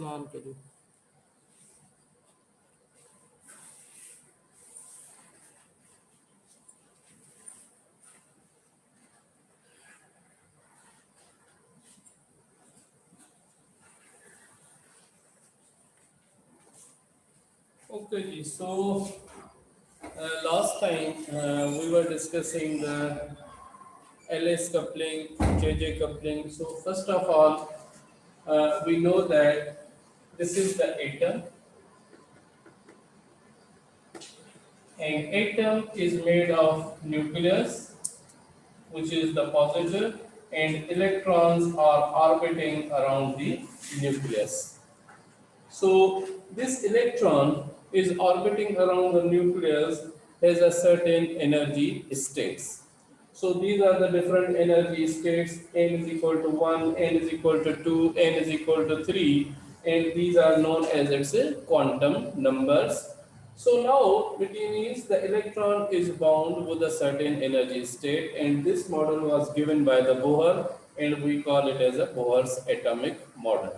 On करूँ। Okay, so last time we were discussing the LS coupling, JJ coupling. So first of all, we know that this is the atom, and atom is made of nucleus, which is the positive, and electrons are orbiting around the nucleus. So this electron is orbiting around the nucleus has a certain energy states. So these are the different energy states. N is equal to 1, N is equal to 2, N is equal to 3, and these are known as its quantum numbers. So now it means the electron is bound with a certain energy state, and this model was given by the Bohr, and we call it as a Bohr's atomic model.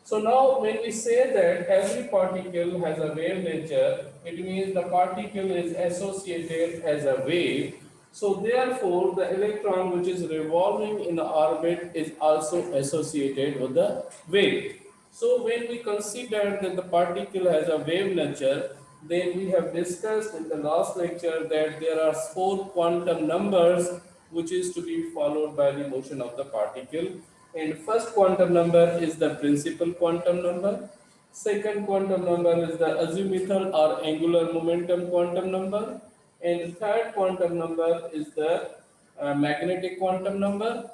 So now when we say that every particle has a wave nature, it means the particle is associated as a wave. So therefore the electron which is revolving in the orbit is also associated with the wave. So when we consider that the particle has a wave nature, then we have discussed in the last lecture that there are four quantum numbers which is to be followed by the motion of the particle. And first quantum number is the principal quantum number. Second quantum number is the azimuthal or angular momentum quantum number. And third quantum number is the magnetic quantum number,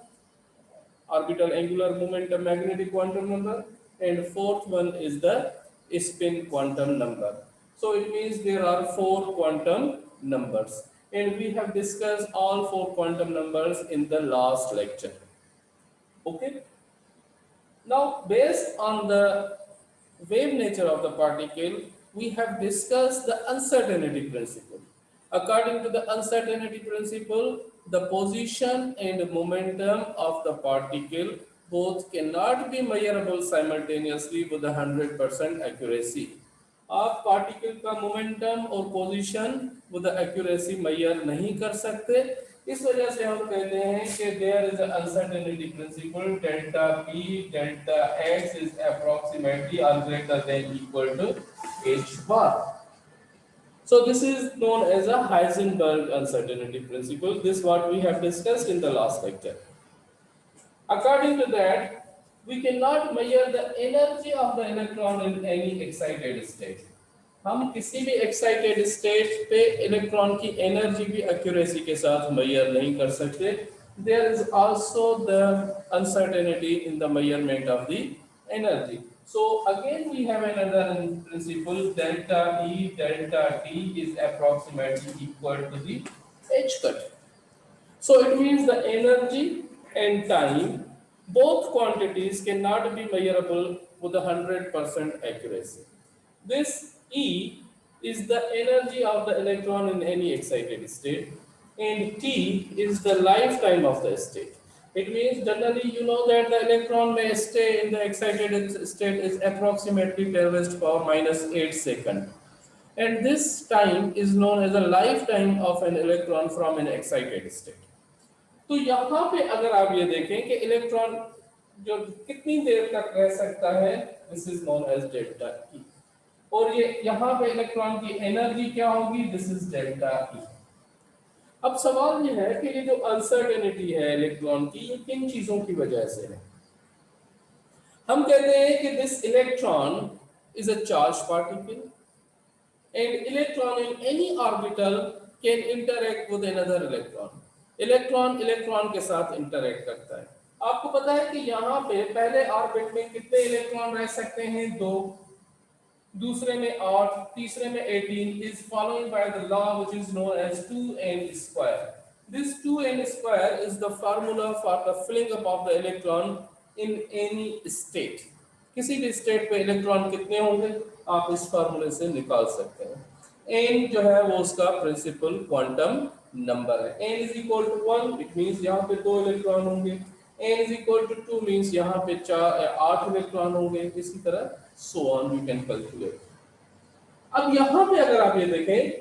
orbital angular momentum magnetic quantum number. And fourth one is the spin quantum number. So it means there are four quantum numbers. And we have discussed all four quantum numbers in the last lecture. Okay. Now, based on the wave nature of the particle, we have discussed the uncertainty principle. According to the uncertainty principle, the position and momentum of the particle both cannot be measurable simultaneously with 100% accuracy. आप particle का momentum और position with accuracy major नहीं कर सकते. इस वजह से हम कहते हैं कि there is uncertainty principle delta P delta X is approximately और greater than equal to H bar. So this is known as a Heisenberg uncertainty principle. This what we have discussed in the last lecture. According to that, we cannot measure the energy of the electron in any excited state. हम किसी भी excited state पे electron की energy भी accuracy के साथ measure नहीं कर सकते. There is also the uncertainty in the measurement of the energy. So again we have another principle, delta E delta T is approximately equal to the H cut. So it means the energy and time, both quantities cannot be measurable with 100% accuracy. This E is the energy of the electron in any excited state, and T is the lifetime of the state. It means generally you know that the electron may stay in the excited state is approximately 10 raised to power minus 8 seconds. And this time is known as the lifetime of an electron from an excited state. तो यहाँ पे अगर आप ये देखें कि electron जो कितनी देर तक रह सकता है, this is known as delta E. और ये यहाँ पे इलेक्ट्रॉन की एनर्जी क्या होगी, दिस इज डेल्टा ई. अब सवाल ये है कि ये जो अनसर्टेनिटी है इलेक्ट्रॉन की, ये किन चीजों की वजह से है. हम कहते हैं कि this electron is a charge particle and electron in any orbital can interact with another electron. Electron electron के साथ इंटरैक्ट करता है. आपको पता है कि यहाँ पे पहले ऑर्बिट में कितने इलेक्ट्रॉन रह सकते हैं, दो. दूसरे में 8, तीसरे में 18 is followed by the law which is known as 2n square. This 2n square is the formula for the filling up of the electron in any state. किसी भी स्टेट पे इलेक्ट्रॉन कितने होंगे आप इस फार्मूले से निकाल सकते हैं. n जो है वो उसका प्रिंसिपल क्वांटम नंबर है. n is equal to 1, it means यहाँ पे दो इलेक्ट्रॉन होंगे. n is equal to 2 means यहाँ पे 8 इलेक्ट्रॉन होंगे, इसी तरह so on we can calculate. अब यहाँ पे अगर आप ये देखें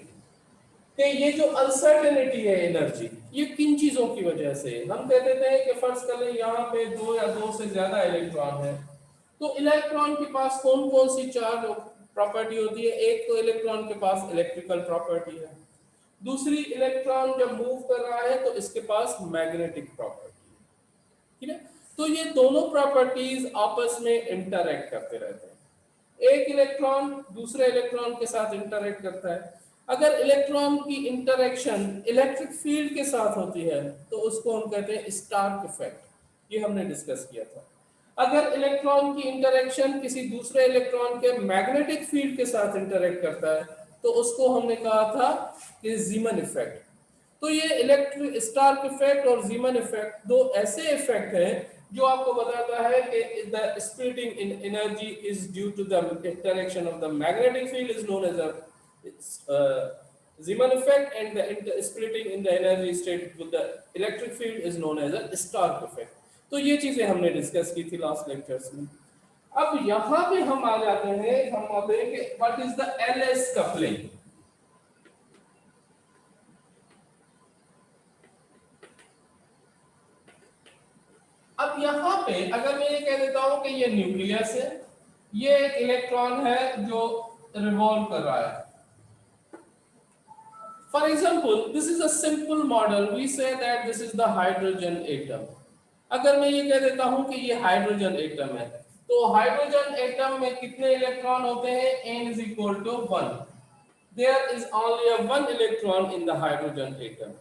कि ये जो अनसर्टेनिटी है एनर्जी, ये किन चीजों की वजह से, हम कह देते हैं कि फर्ज कर लें यहाँ पे 2 या 2 से ज्यादा इलेक्ट्रॉन है, तो इलेक्ट्रॉन के पास कौन कौन सी चार प्रॉपर्टी होती है? एक तो इलेक्ट्रॉन के पास इलेक्ट्रिकल प्रॉपर्टी है, दूसरी इलेक्ट्रॉन जब मूव कर रहा है तो इसके पास मैग्नेटिक प्रॉपर्टी है, ठीक है। तो ये दोनों प्रॉपर्टीज आपस में इंटरैक्ट करते रहते हैं। एक इलेक्ट्रॉन दूसरे इलेक्ट्रॉन के साथ इंटरैक्ट करता है। अगर इलेक्ट्रॉन की इंटरेक्शन इलेक्ट्रिक फील्ड के साथ होती है तो उसको हम कहते हैं स्टार्क इफेक्ट, ये हमने डिस्कस किया था। अगर इलेक्ट्रॉन की इंटरेक्शन किसी दूसरे इलेक्ट्रॉन के मैग्नेटिक फील्ड के साथ इंटरेक्ट करता है तो उसको हमने कहा था कि जीमन इफेक्ट। तो ये इलेक्ट्रिक स्टार्क इफेक्ट और जीमन इफेक्ट दो ऐसे इफेक्ट हैं जो आपको बताता है कि the splitting in energy is due to the interaction of the magnetic field is known as a Zeeman effect, and the splitting in the energy state with the electric field is known as a Stark effect। तो ये चीजें हमने discuss की थी last lectures में। अब यहाँ पे हम आ जाते हैं, हम आते हैं कि what is the LS coupling. अब यहाँ पे अगर मैं ये कह देता हूं कि ये न्यूक्लियस है, ये एक इलेक्ट्रॉन है जो रिवॉल्व कर रहा है। For example, this is a simple model. We say that this is the hydrogen atom. अगर मैं ये कह देता हूं कि ये हाइड्रोजन एटम है, तो हाइड्रोजन एटम में कितने इलेक्ट्रॉन होते हैं? n is equal to 1. There is only a 1 electron in the hydrogen atom.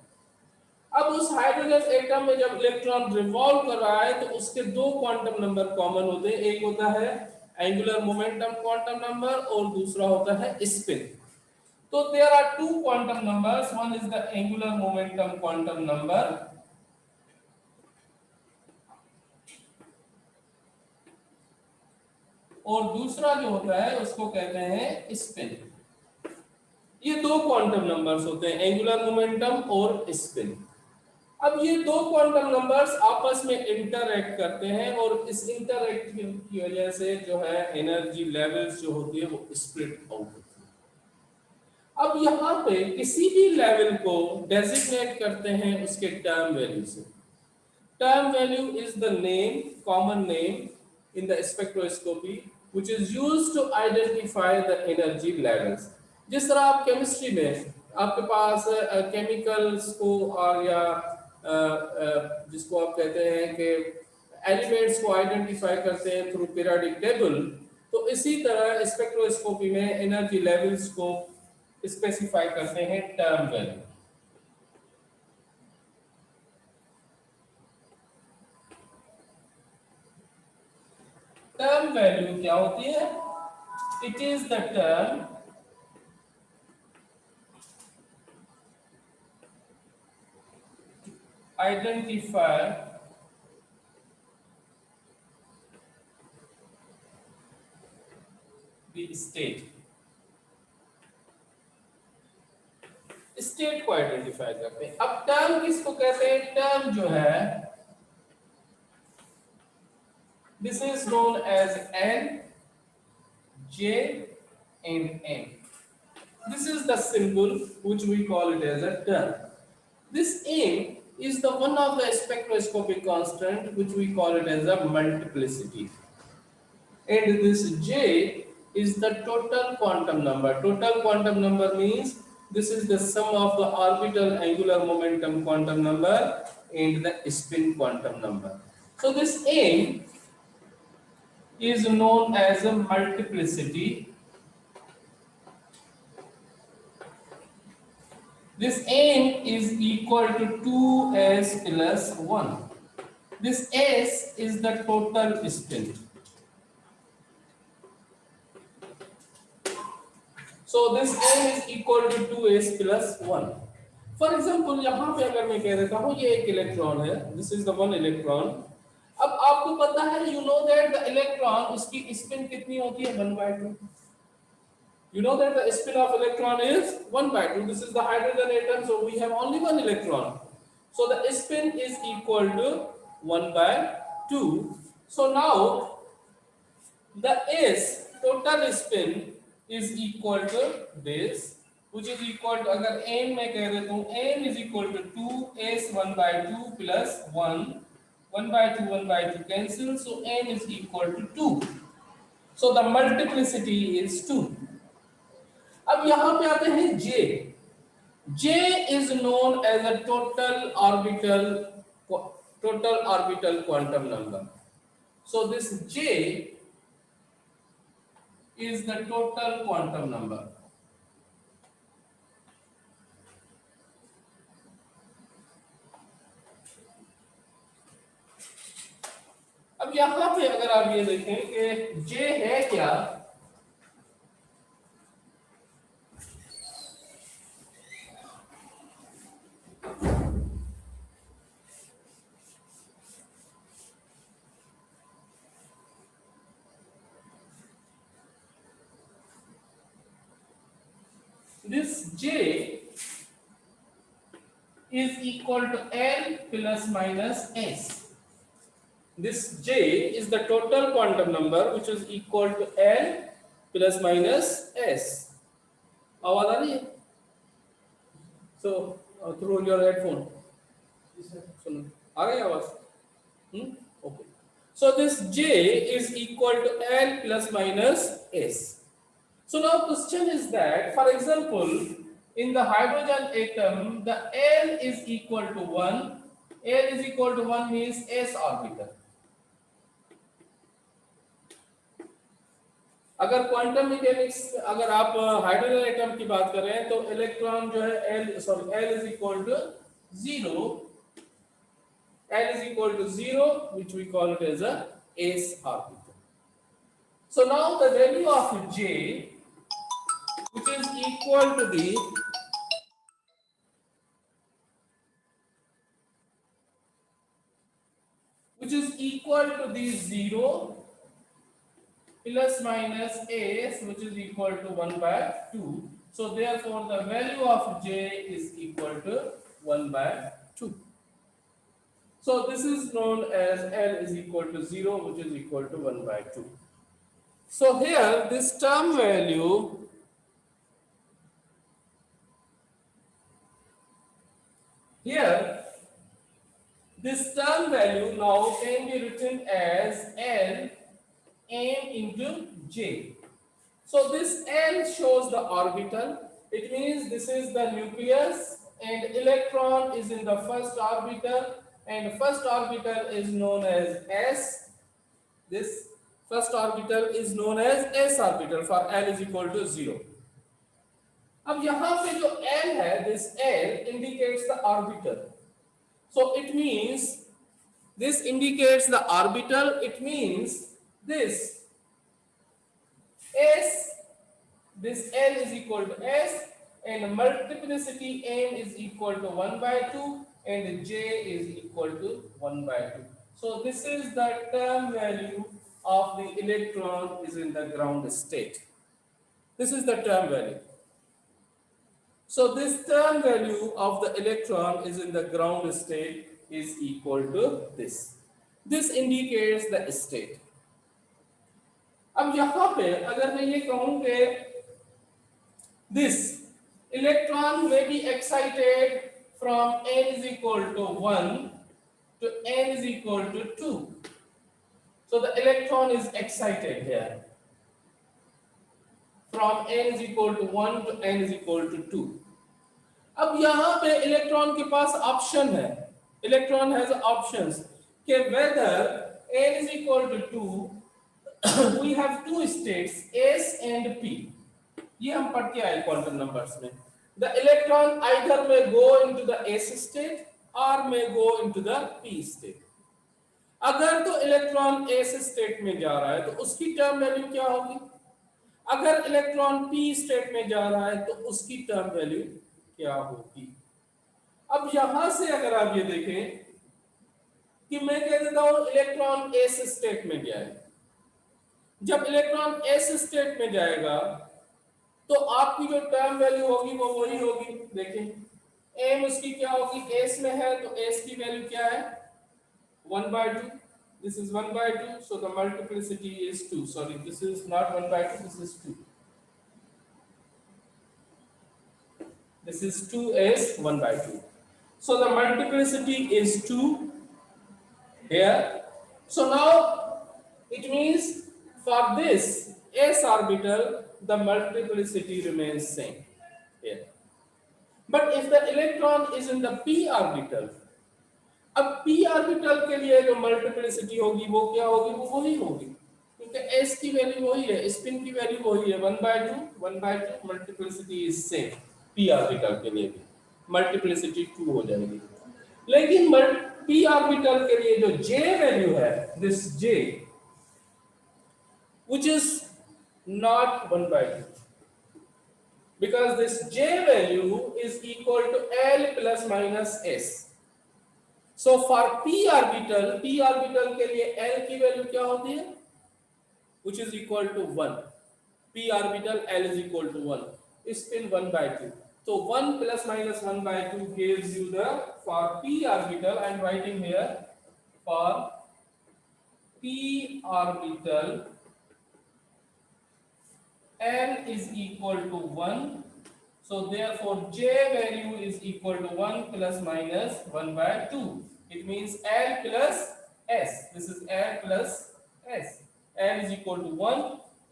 अब उस हाइड्रोजन एटम में जब इलेक्ट्रॉन रिवॉल्व कर रहा है तो उसके दो क्वांटम नंबर कॉमन होते हैं। एक होता है एंगुलर मोमेंटम क्वांटम नंबर और दूसरा होता है spin. So there are two quantum numbers. One is the angular momentum quantum number, और दूसरा जो होता है उसको कहते हैं स्पिन। ये दो क्वांटम नंबर्स होते हैं, एंगुलर मोमेंटम और स्पिन। अब ये दो क्वांटम नंबर्स आपस में इंटरैक्ट करते हैं और इस इंटरैक्ट की वजह से जो है एनर्जी लेवल्स जो होती है वो स्प्लिट आउट होती है। अब यहाँ पे किसी भी लेवल को डेजिग्नेट करते हैं उसके टर्म वैल्यू से। Term value is the name, common name in the spectroscopy which is used to identify the energy levels. जिस तरह आप केमिस्ट्री में आपके पास केमिकल्स को और या जिसको आप कहते हैं कि एलिमेंट्स को आइडेंटिफाई करते हैं थ्रू पीरियोडिक टेबल, तो इसी तरह स्पेक्ट्रोस्कोपी में एनर्जी लेवल्स को स्पेसिफाई करते हैं टर्म वैल्यू। टर्म वैल्यू क्या होती है? It is the term identify the state. State को आइडेंटिफाई करते हैं। अब टर्म किसको कहते हैं? टर्म जो है this is known as n, j and m. This is the symbol which we call it as a term. This m is the one of the spectroscopic constant which we call it as a multiplicity, and this j is the total quantum number. Total quantum number means this is the sum of the orbital angular momentum quantum number and the spin quantum number. So this m is known as a multiplicity. This m is equal to 2s plus 1. This s is the total spin. So this m is equal to 2s plus 1. For example, यहाँ पे अगर मैं कह देता हूँ ये एक electron है, this is the one electron. अब आपको पता है, you know that the electron उसकी स्पिन कितनी होती है? 1/2. You know that the spin of electron is 1/2. This is the hydrogen atom, so we have only one electron. So the spin is equal to 1/2. So now the S total spin is equal to this, which is equal to, अगर n में कह देता हूँ, n is equal to 2s 1/2 plus 1, 1/2 1/2 cancel, so n is equal to 2. So the multiplicity is 2. अब यहाँ पे आते हैं J. J is known as a total orbital quantum number. So this J is the total quantum number. अब यहां पे अगर आप ये देखें कि J है क्या, this J is equal to L plus minus S. This J is the total quantum number which is equal to L plus minus S. आवाज आ रही है? So through your headphone. सुनो, आ रही है आवाज? Okay. So this J is equal to L plus minus S. So now question is that, for example, in the hydrogen atom, the L is equal to 1. L is equal to 1 means S orbital. अगर quantum mechanics, अगर आप hydrogen atom की बात करें तो electron जो है L is equal to 0. L is equal to 0, which we call it as a S orbital. So now the value of J, which is equal to the which is equal to the 0 plus minus S, which is equal to 1/2. So therefore the value of J is equal to 1/2. So this is known as L is equal to 0, which is equal to 1/2. So here this term value now can be written as L m into J. So this L shows the orbital. It means this is the nucleus and electron is in the first orbital, and first orbital is known as S. This first orbital is known as S orbital for L is equal to 0. अब यहाँ पे जो L है, this L indicates the orbital. So it means this indicates the orbital. It means this S, this L is equal to S, and multiplicity m is equal to 1/2, and J is equal to 1/2. So this is the term value of the electron is in the ground state. This is the term value. So this term value of the electron is in the ground state is equal to this. This indicates the state. अब यहाँ पे अगर मैं ये कहूँ कि this electron may be excited from n is equal to 1 to n is equal to 2. So the electron is excited here from n is equal to 1 to n is equal to 2. अब यहाँ पे electron के पास option है, electron has options कि whether n is equal to 2, we have two states S and P. ये हम पढ़ के आए क्वांटम नंबर्स में. The electron either may go into the S state or may go into the P state. अगर तो electron S state में जा रहा है तो उसकी टर्म वैल्यू क्या होगी? अगर इलेक्ट्रॉन P स्टेट में जा रहा है तो उसकी टर्म वैल्यू क्या होगी? अब यहां से अगर आप ये देखें कि मैं कह देता हूं इलेक्ट्रॉन S स्टेट में गया है, जब इलेक्ट्रॉन S स्टेट में जाएगा तो आपकी जो टर्म वैल्यू होगी वो वही होगी. देखें m उसकी क्या होगी, S में है तो S की वैल्यू क्या है 1 by 2. This is 1 by 2. So the multiplicity is 2. Sorry, this is not 1 by 2. This is 2. This is 2 is 1 by 2. So the multiplicity is 2 here. So now it means for this s orbital the multiplicity remains same here. But if the electron is in the p orbital, अब p orbital के लिए जो multiplicity होगी वो क्या होगी, वो वही होगी क्योंकि s की वैल्यू वही है, स्पिन की वैल्यू वही है 1/2 multiplicity is same. p orbital के लिए भी मल्टीप्लिसिटी 2 हो जाएगी। लेकिन p ऑर्बिटल के लिए जो j वैल्यू है, this j which is not 1/2 because this j value is equal to L plus minus s. So for p orbital के लिए L की वैल्यू क्या होती है, which is equal to 1. p orbital L is equal to 1, spin 1/2. So 1 plus minus 1/2 gives you the, for p orbital I am writing here, for p orbital L is equal to 1. So therefore j value is equal to 1 plus minus 1/2. It means L plus S. This is L plus S. L is equal to 1.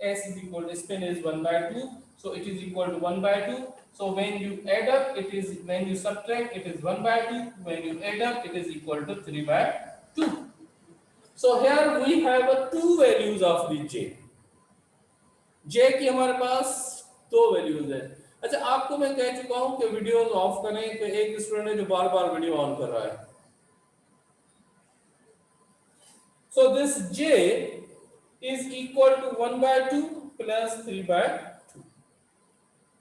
S is equal to, spin is 1/2. So it is equal to 1/2. So when you add up, it is, when you subtract, it is 1/2. When you add up, it is equal to 3/2. So here we have two values of the j. j की हमारे पास दो values है। अच्छा, आपको मैं कह चुका हूं कि वीडियो ऑफ करें, तो एक स्टूडेंट है जो बार बार वीडियो ऑन कर रहा है। So this j is equal to 1/2 plus 3/2।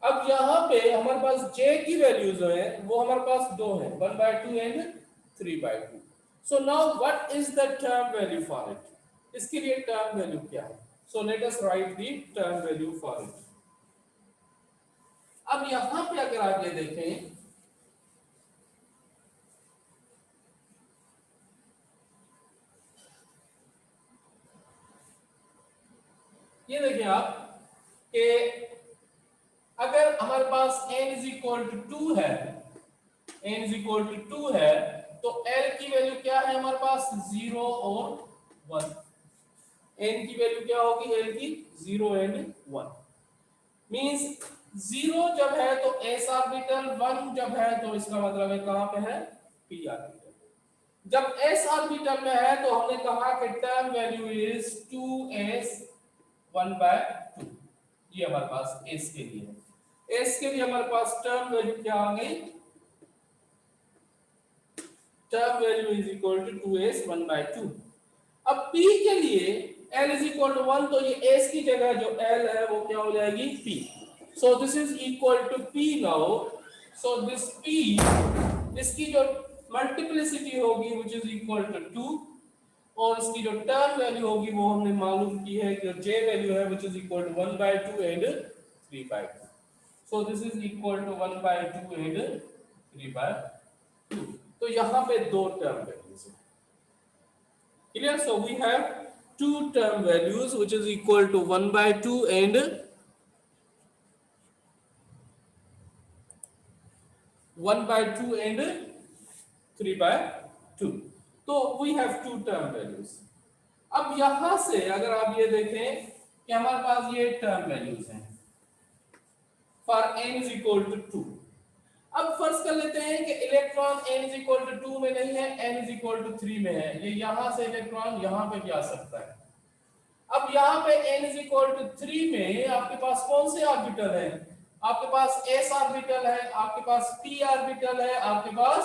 अब यहां पे हमारे पास j की वैल्यूज है वो हमारे पास दो है, 1/2 and 3/2। So now what is the term value for it, इसके लिए टर्म वैल्यू क्या है? So let us right the term value for it. अब यहां पे अगर आप ये देखें, ये देखिए आप कि अगर हमारे पास n इज इक्वल टू 2 है, n इज इक्वल टू 2 है, तो l की वैल्यू क्या है हमारे पास, 0 और 1। n की वैल्यू क्या होगी, l की 0 एंड 1। मींस 0 जब है तो s ऑर्बिटल, 1 जब है तो इसका मतलब है कहां पे है, p ऑर्बिटल। जब s ऑर्बिटल में है तो हमने कहा कि टर्म वैल्यू इज 2s 1/2। ये हमारे पास s के लिए है। s के लिए हमारे पास टर्म वैल्यू क्या आ गई, term value is equal to 2s 1/2। अब p के लिए l इज इक्वल टू 1, तो ये s की जगह जो l है वो क्या हो जाएगी, p। So this is equal to p now. So this p, इसकी जो मल्टीप्लिसिटी होगी व्हिच इज इक्वल टू 2, और इसकी जो टर्म वैल्यू होगी वो हमने मालूम की है कि j वैल्यू है which is equal to 1/2 and 3/2। So this is equal to 1/2 and 3/2। तो यहां पे दो टर्म वैल्यूज हैं। Clear? So we have two term values which is equal to 1/2 and 1/2 and 3/2। तो we have two term values। अब यहां से अगर आप ये देखें कि हमारे पास ये टर्म वैल्यूज हैं for n is equal to 2। अब फर्ज कर लेते हैं कि electron n is equal to 2 में नहीं है, n is equal to 3 में है। ये यहां से इलेक्ट्रॉन यहां पे भी आ सकता है। अब यहाँ पे n is equal to 3 में आपके पास कौन से ऑर्बिटल है, आपके पास s ऑर्बिटल है, आपके पास p ऑर्बिटल है, आपके पास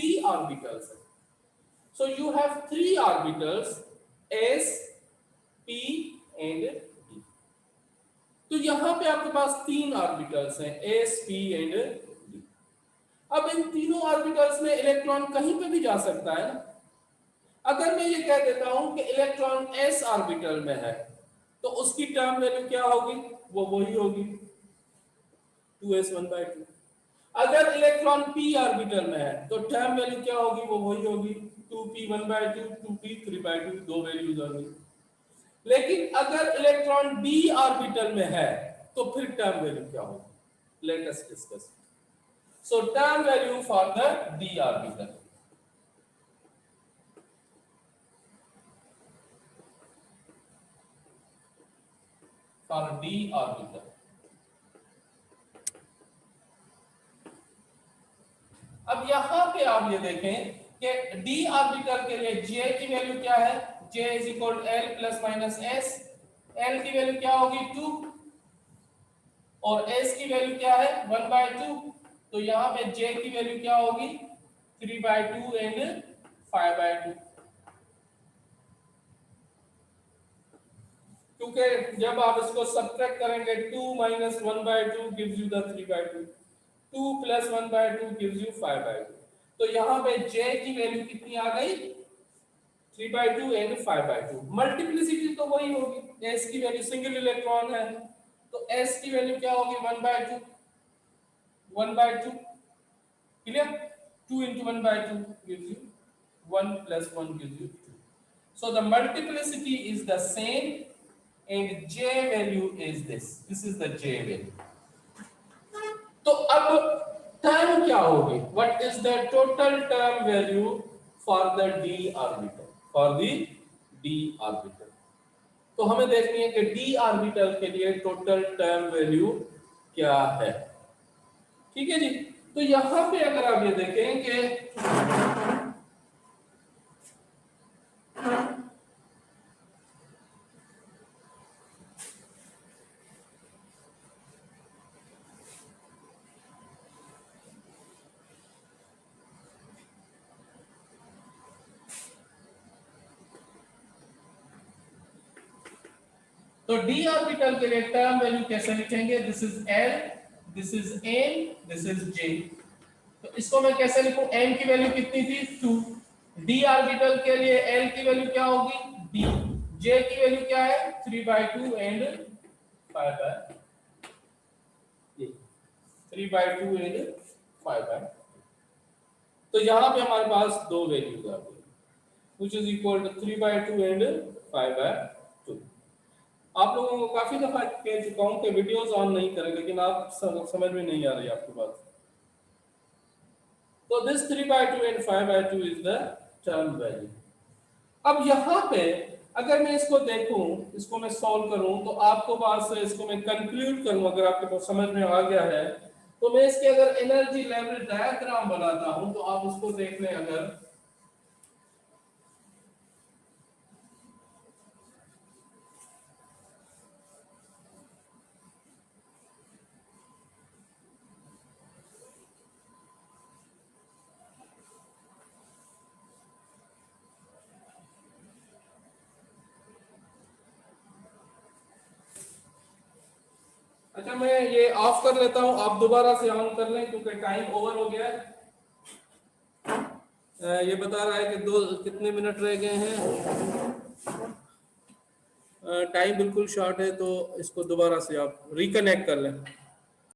d ऑर्बिटल्स है। So you have 3 orbitals s, p and d। तो यहाँ पे आपके पास 3 ऑर्बिटल्स हैं s, p एंड d। अब इन तीनों ऑर्बिटल्स में इलेक्ट्रॉन कहीं पे भी जा सकता है ना। अगर मैं ये कह देता हूं कि इलेक्ट्रॉन s ऑर्बिटल में है तो उसकी टर्म वैल्यू क्या होगी, वो वही होगी 2s 1/2। अगर इलेक्ट्रॉन p ऑर्बिटल में है तो टर्म वैल्यू क्या होगी, वो वही होगी 2p 1/2, 2p 3/2, दो वैल्यूज आ गई। लेकिन अगर इलेक्ट्रॉन d ऑर्बिटल में है तो फिर टर्म वैल्यू क्या होगी, let us discuss. So term value for the d orbital, for d orbital, अब यहां पे आप ये देखें कि d ऑर्बिटल के लिए j की वैल्यू क्या है, j is equal l plus minus s, l की वैल्यू क्या होगी 2 और s की वैल्यू क्या है 1/2, तो यहाँ पे j की वैल्यू क्या होगी 3/2 एंड 5/2, क्योंकि जब आप इसको सब्ट्रैक्ट करेंगे 2 minus 1/2 gives you the 3/2, 2 plus 1/2 gives you 5/2, तो यहाँ पे j की वैल्यू कितनी आ गई 3/2 एंड 5/2। मल्टीप्लिसिटी तो वही होगी, s की वैल्यू सिंगल इलेक्ट्रॉन है तो s की वैल्यू क्या होगी 1/2, 1/2 clear, 2 into 1/2 gives you 1 plus 1 gives you 2, so the multiplicity is the same and j value is this is the j value। तो अब टर्म क्या होगी, what is the total term value for the d orbital, for the d orbital, तो हमें देखनी है कि d orbital के लिए टोटल टर्म वैल्यू क्या है। ठीक है जी, तो यहां पे अगर आप ये देखें कि तो d ऑर्बिटल के लिए टर्म वैल्यू कैसे लिखेंगे, this is l, this is n, this is j, तो इसको मैं कैसे लिखूं, n की वैल्यू कितनी थी 2, d ऑर्बिटल के लिए l की वैल्यू क्या होगी d, j की वैल्यू क्या है 3/2 एंड 5/2, 3/2 एंड 5/2, तो यहां पे हमारे पास दो वैल्यूज आ गई which is equal to 3/2 and 5/2। आप लोगों को काफी दफा कह चुका हूं कि वीडियोस ऑन नहीं करें, लेकिन आप समझ में नहीं आ रही आपकी बात, तो this 3/2 and 5/2 is the term value. अब यहाँ पे अगर मैं इसको देखूं, इसको मैं सॉल्व करूं, तो आपको पास इसको मैं कंक्लूड करूं, अगर आपके पास समझ में आ गया है तो मैं इसके अगर एनर्जी लेवल डायग्राम बनाता हूं तो आप उसको देख लें। अगर अच्छा मैं ये ऑफ कर लेता हूं, आप दोबारा से ऑन कर लें क्योंकि टाइम ओवर हो गया है। ये बता रहा है कि कितने मिनट रह गए हैं, टाइम बिल्कुल शॉर्ट है, तो इसको दोबारा से आप रिकनेक्ट कर लें।